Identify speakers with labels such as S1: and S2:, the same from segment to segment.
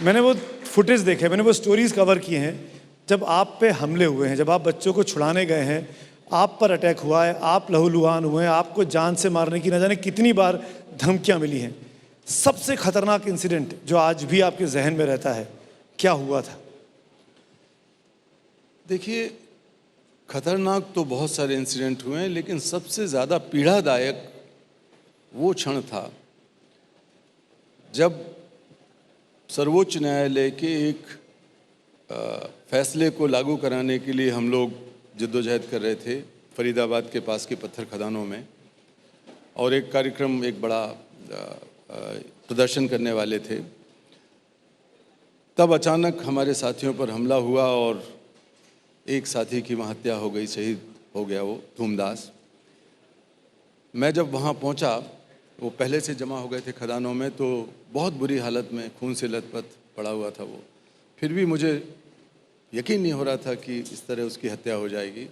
S1: मैंने वो फुटेज देखे, मैंने वो स्टोरीज कवर किए हैं जब आप पे हमले हुए हैं, जब आप बच्चों को छुड़ाने गए हैं, आप पर अटैक हुआ है, आप लहूलुहान हुए हैं, आपको जान से मारने की न जाने कितनी बार धमकियां मिली हैं। सबसे खतरनाक इंसिडेंट जो आज भी आपके जहन में रहता है, क्या हुआ था?
S2: देखिए, खतरनाक तो बहुत सारे इंसिडेंट हुए हैं, लेकिन सबसे ज़्यादा पीड़ादायक वो क्षण था जब सर्वोच्च न्यायालय के एक फैसले को लागू कराने के लिए हम लोग जद्दोजहद कर रहे थे फरीदाबाद के पास के पत्थर खदानों में, और एक कार्यक्रम, एक बड़ा प्रदर्शन करने वाले थे। तब अचानक हमारे साथियों पर हमला हुआ और एक साथी की वहाँ हत्या हो गई, शहीद हो गया वो धूमदास। मैं जब वहाँ पहुँचा, वो पहले से जमा हो गए थे खदानों में, तो बहुत बुरी हालत में खून से लथपथ पड़ा हुआ था वो। फिर भी मुझे यकीन नहीं हो रहा था कि इस तरह उसकी हत्या हो जाएगी।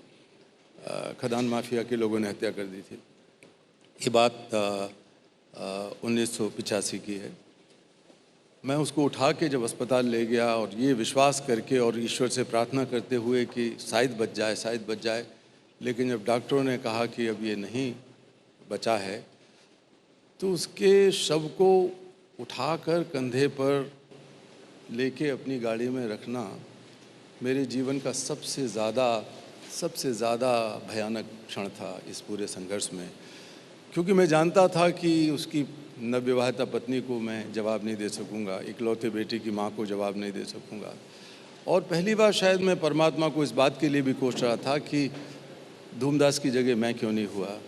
S2: खदान माफिया के लोगों ने हत्या कर दी थी। ये बात 1985 की है। मैं उसको उठा के जब अस्पताल ले गया और ये विश्वास करके और ईश्वर से प्रार्थना करते हुए कि शायद बच जाए, शायद बच जाए, लेकिन जब डॉक्टरों ने कहा कि अब ये नहीं बचा है, तो उसके शव को उठाकर कंधे पर लेके अपनी गाड़ी में रखना मेरे जीवन का सबसे ज़्यादा भयानक क्षण था इस पूरे संघर्ष में, क्योंकि मैं जानता था कि उसकी नवविवाहिता पत्नी को मैं जवाब नहीं दे सकूंगा, इकलौते बेटे की माँ को जवाब नहीं दे सकूंगा। और पहली बार शायद मैं परमात्मा को इस बात के लिए भी कोस रहा था कि धूमदास की जगह मैं क्यों नहीं हुआ।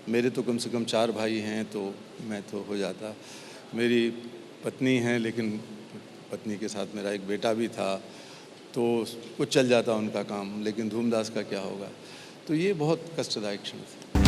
S2: मेरे तो कम से कम 4 भाई हैं, तो मैं तो हो जाता। मेरी पत्नी हैं, लेकिन पत्नी के साथ मेरा एक बेटा भी था, तो कुछ चल जाता उनका काम, लेकिन धूमदास का क्या होगा। तो ये बहुत कष्टदायक क्षण था।